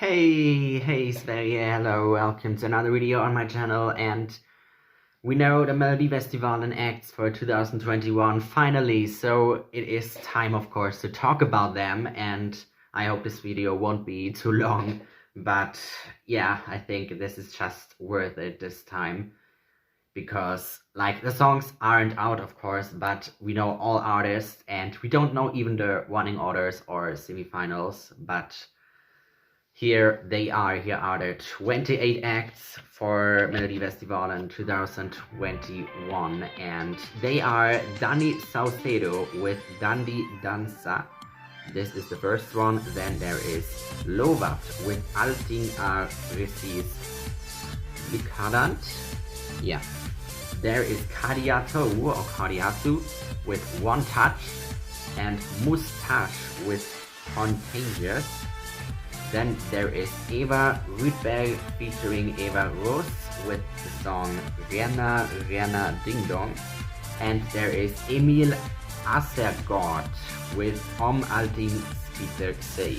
Hey Sverige, hello, welcome to another video on my channel. And we know the Melodifestivalen acts for 2021 finally, so it is time, of course, to talk about them. And I hope this video won't be too long, but yeah, I think this is just worth it this time, because like the songs aren't out, of course, but we know all artists and we don't know even the running orders or semifinals, but here they are. Here are the 28 acts for Melodifestivalen 2021, and they are Dani Saucedo with Dandi Dansa. This is the first one. Then there is Lovat with Allting är precis likadant. Yeah. There is Kadiatou or Kadiatu with One Touch, and Mustache with Contagious. Then there is Eva Rydberg featuring Eva Rose with the song Rena Rena Ding Dong. And there is Emil Assergaard with Om Allting Splitter Say.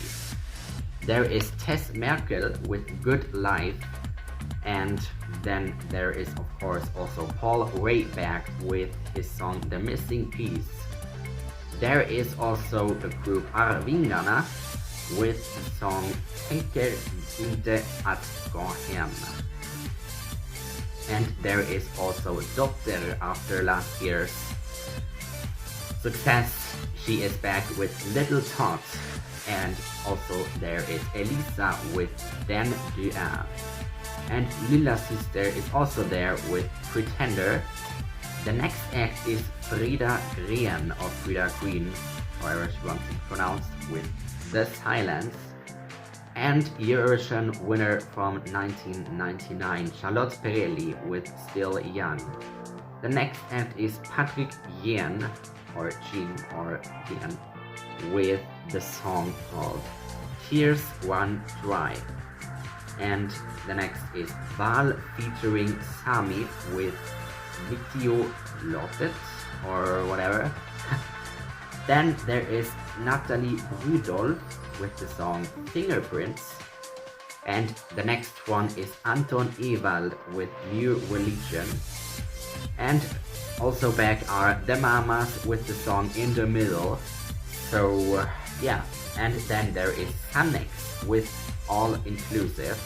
There is Tess Merkel with Good Life. And then there is, of course, also Paul Rayback with his song The Missing Piece. There is also the group Arvingarna with the song Tänker inte att gå hem. And there is also Dotter after last year's success. She is back with Little Tots. And also there is Elisa with Den du är. And Lilla Sister is also there with Pretender. The next act is Frida Green, or Frida Green, however she wants to pronounce, with The Silence. And Eurovision winner from 1999, Charlotte Perrelli with Still Young. The next act is Patrick Jen, or Jean, or Jen, with the song called Tears Run Dry. And the next is Val featuring Sami with Video Lotet, or whatever. Then there is Natalie Rudolph with the song Fingerprints. And the next one is Anton Ewald with New Religion. And also back are The Mamas with the song In the Middle. So yeah, and then there is Sannex with All Inclusive.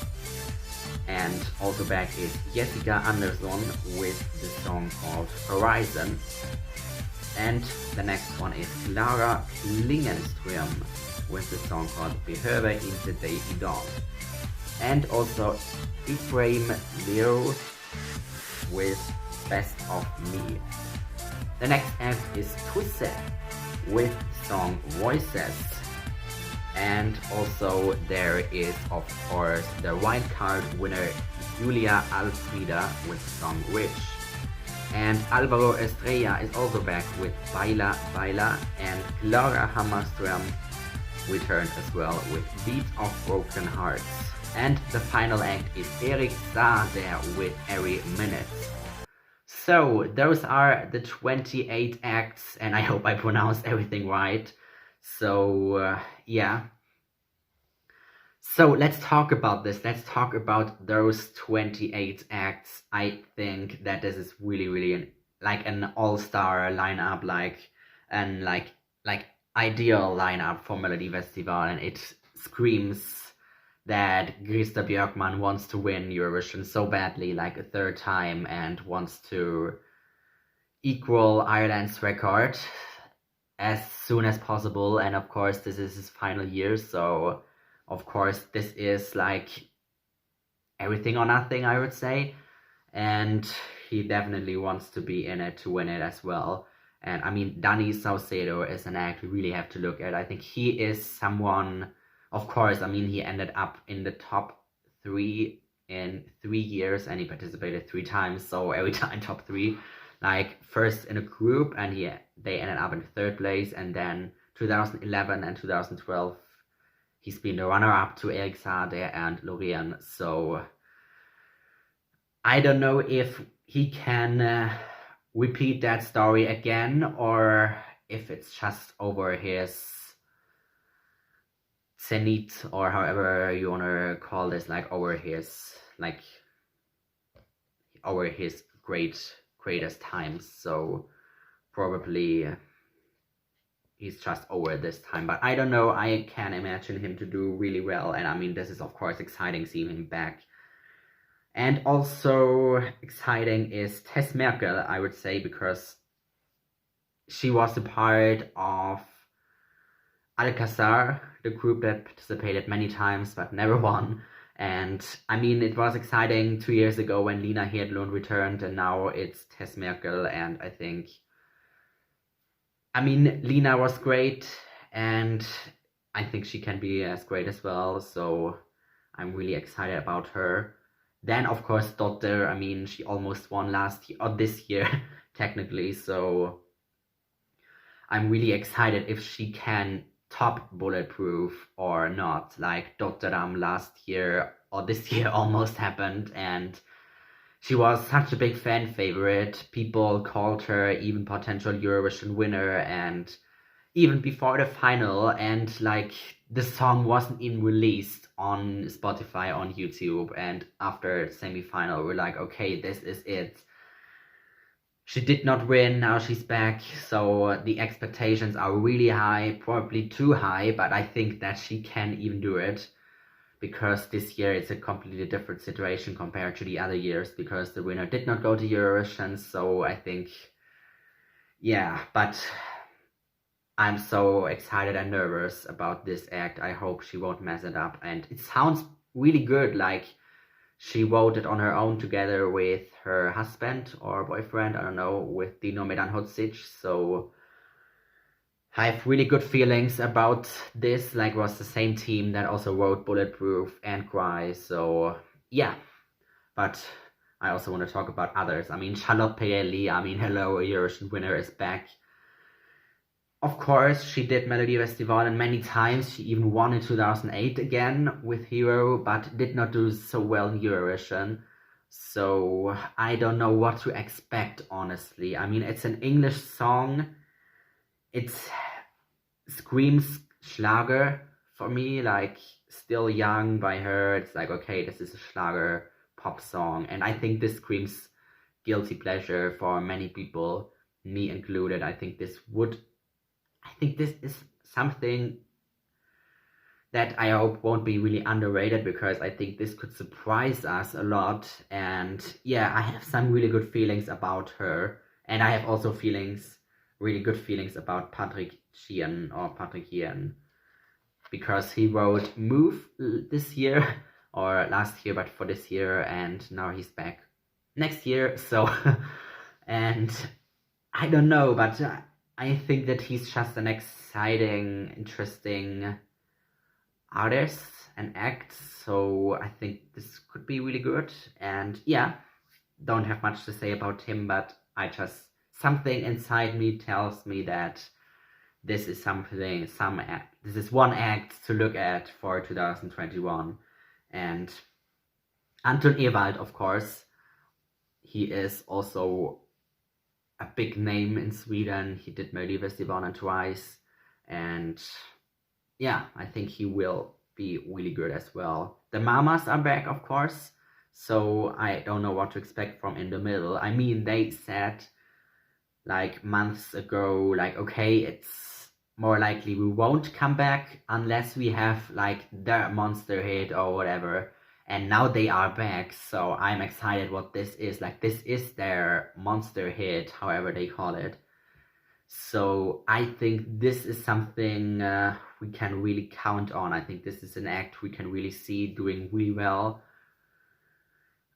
And also back is Jessica Andersson with the song called Horizon. And the next one is Clara Klingenström with the song called Behöver inte dig idag. And also Ephraim Leo with Best of Me. The next act is Twisse with the song Voices. And also there is, of course, the wild card winner Julia Alfrida with the song Rich. And Alvaro Estrella is also back with Baila Baila, and Clara Hammarström returned as well with Beat of Broken Hearts. And the final act is Erik Saade with Every Minute. So those are the 28 acts, and I hope I pronounced everything right. So yeah. So let's talk about this. Let's talk about those 28 acts. I think that this is really an all-star lineup, like ideal lineup for Melodifestivalen, and it screams that Krista Björkman wants to win Eurovision so badly, like a third time, and wants to equal Ireland's record as soon as possible. And of course this is his final year, so of course this is like everything or nothing, I would say, and he definitely wants to be in it to win it as well. And I mean, Dani Saucedo is an act we really have to look at. I think he is someone, of course, I mean, he ended up in the top 3 in 3 years, and he participated 3 times, so every time top 3, like first in a group, and they ended up in 3rd place, and then 2011 and 2012 he's been the runner-up to Erik Saade and Loreen. So I don't know if he can repeat that story again, or if it's just over his zenith, or however you want to call this, like over his greatest times. So probably he's just over this time, but I don't know. I can imagine him to do really well, and I mean, this is of course exciting seeing him back. And also exciting is Tess Merkel, I would say, because she was a part of Alcazar, the group that participated many times but never won. And I mean, it was exciting 2 years ago when Lina Hedlund returned, and now it's Tess Merkel. And I mean, Lina was great, and I think she can be as great as well. So I'm really excited about her. Then, of course, Dotter. I mean, she almost won last year, or this year, technically. So I'm really excited if she can top Bulletproof or not. Like Dotteram last year or this year almost happened, and she was such a big fan favorite. People called her even potential Eurovision winner, and even before the final, and like the song wasn't even released on Spotify, on YouTube, and after semi-final we're like, okay, this is it. She did not win, now she's back, so the expectations are really high, probably too high, but I think that she can even do it, because this year it's a completely different situation compared to the other years, because the winner did not go to Eurovision. So I think, yeah, but I'm so excited and nervous about this act. I hope she won't mess it up, and it sounds really good, like she voted on her own together with her husband or boyfriend, I don't know, with Dino Medan-Hodzic. So I have really good feelings about this. Like, it was the same team that also wrote Bulletproof and Cry. So yeah, but I also want to talk about others. I mean, Charlotte Perrelli, I mean, hello, a Eurovision winner, is back. Of course, she did Melodifestivalen many times. She even won in 2008 again with Hero, but did not do so well in Eurovision. So I don't know what to expect, honestly. I mean, it's an English song. It screams Schlager for me, like Still Young by her. It's like, okay, this is a Schlager pop song. And I think this screams guilty pleasure for many people, me included. I think this is something that I hope won't be really underrated, because I think this could surprise us a lot. And yeah, I have some really good feelings about her. And I have also really good feelings about Patrick Ian, because he wrote Move this year, or last year, but for this year, and now he's back next year. So, and I don't know, but I think that he's just an exciting, interesting artist and act. So I think this could be really good. And yeah, don't have much to say about him, but something inside me tells me that this is this is one act to look at for 2021. And Anton Ewald, of course, he is also a big name in Sweden. He did Melodifestivalen twice, and yeah, I think he will be really good as well. The Mamas are back, of course, so I don't know what to expect from In the Middle. I mean, they said like months ago, like, okay, it's more likely we won't come back unless we have like their monster hit or whatever. And now they are back, so I'm excited what this is. Like, this is their monster hit, however they call it. So I think this is something we can really count on. I think this is an act we can really see doing really well.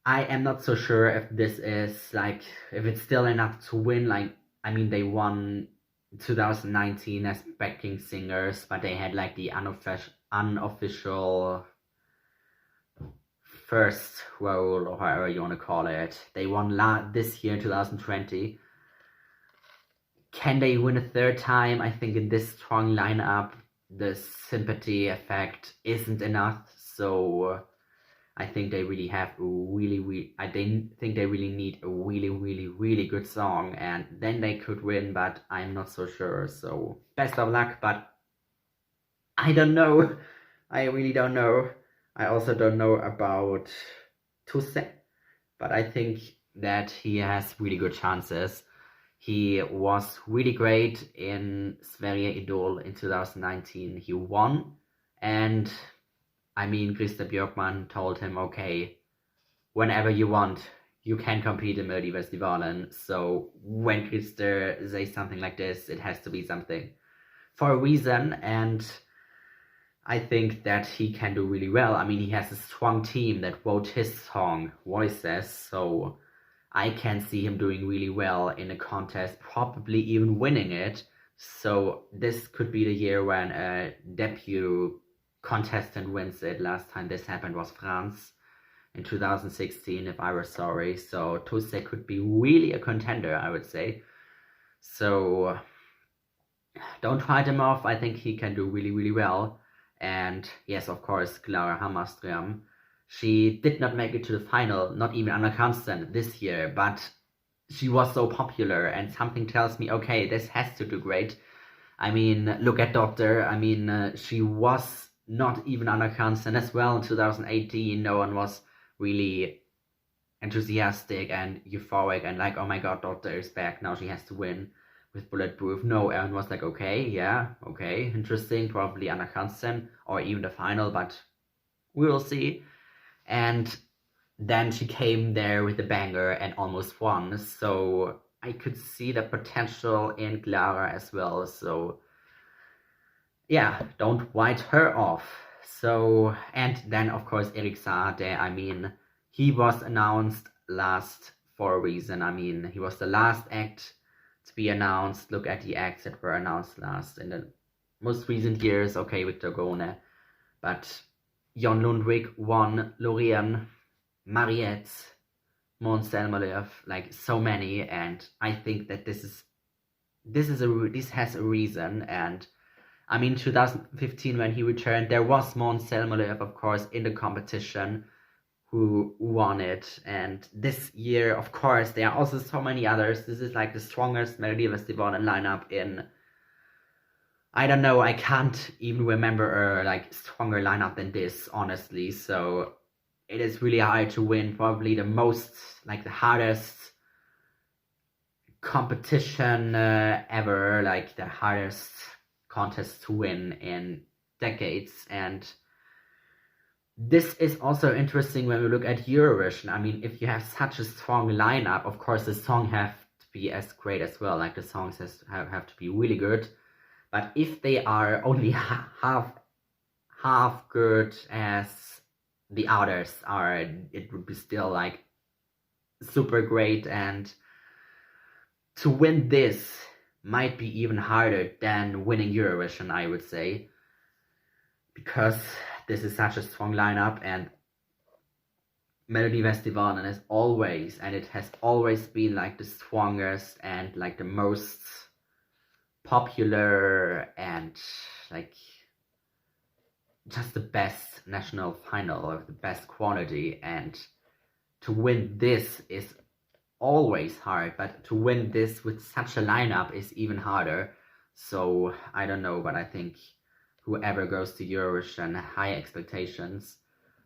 I am not so sure if this is like, if it's still enough to win. Like, I mean, they won 2019 as backing singers, but they had like the unofficial first role, or however you want to call it. They won this year, 2020. Can they win a third time? I think in this strong lineup, the sympathy effect isn't enough. So I think they really have I think they really need a really, really, really good song, and then they could win, but I'm not so sure. So best of luck, but I don't know. I really don't know. I also don't know about Tusse, but I think that he has really good chances. He was really great in Sverige Idol in 2019. He won, and I mean, Christer Björkman told him, okay, whenever you want, you can compete in Melodifestivalen. So when Christer says something like this, it has to be something for a reason, and I think that he can do really well. I mean, he has a strong team that wrote his song, Voices, so I can see him doing really well in a contest, probably even winning it. So this could be the year when a debut contestant wins it. Last time this happened was France in 2016, if I were sorry. So Tusse could be really a contender, I would say. So don't write him off. I think he can do really, really well. And yes, of course, Clara Hammarström. She did not make it to the final, not even Anna Constant this year, but she was so popular, and something tells me, okay, this has to do great. I mean, look at Doctor. I mean, she was not even Anna Constant as well in 2018. No one was really enthusiastic and euphoric and like, oh my god, Doctor is back, now she has to win with Bulletproof. No, everyone was like, okay, yeah, okay, interesting, probably Anna Constant or even the final, but we will see. And then she came there with a banger and almost won, so I could see the potential in Clara as well. So yeah, don't write her off. So, and then of course Erik Saade, I mean, he was announced last for a reason. I mean, he was the last act to be announced. Look at the acts that were announced last in the most recent years. Okay, Victor Gone, but Jon Lundvik won, Loreen, Mariette, Måns Zelmerlöw, like so many, and I think that this has a reason. And I mean, 2015 when he returned, there was Måns Zelmerlöw, of course, in the competition, who won it. And this year, of course, there are also so many others. This is like the strongest Melodifestivalen lineup in, I don't know, I can't even remember a like stronger lineup than this, honestly. So it is really hard to win. Probably the most, like the hardest competition ever, like the hardest contest to win in decades. And this is also interesting when we look at Eurovision. I mean, if you have such a strong lineup, of course the song have to be as great as well, like the songs have to be really good. But if they are only half good as the others are, it would be still like super great. And to win this might be even harder than winning Eurovision, I would say, because this is such a strong lineup. And Melodifestivalen is always, and it has always been like the strongest and like the most popular and like just the best national final of the best quality. And to win this is always hard, but to win this with such a lineup is even harder. So I don't know, but I think whoever goes to Eurovision, high expectations,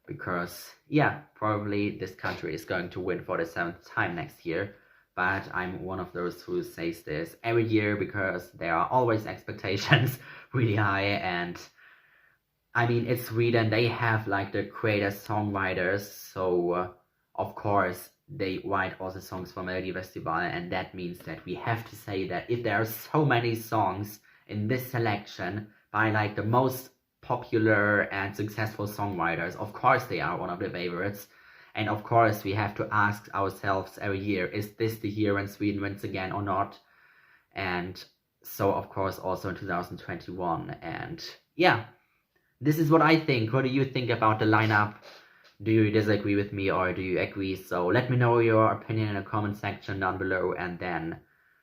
because yeah, probably this country is going to win for the 7th time next year. But I'm one of those who says this every year, because there are always expectations really high. And I mean, it's Sweden, they have like the greatest songwriters, so of course they write all the songs for Melodifestivalen, and that means that we have to say that if there are so many songs in this selection by like the most popular and successful songwriters, of course they are one of the favorites. And of course we have to ask ourselves every year, is this the year when Sweden wins again or not? And so of course also in 2021. And yeah, this is what I think. What do you think about the lineup? Do you disagree with me or do you agree? So let me know your opinion in the comment section down below, and then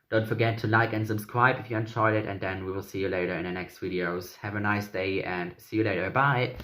don't forget to like and subscribe if you enjoyed it, and then we will see you later in the next videos. Have a nice day and see you later. Bye!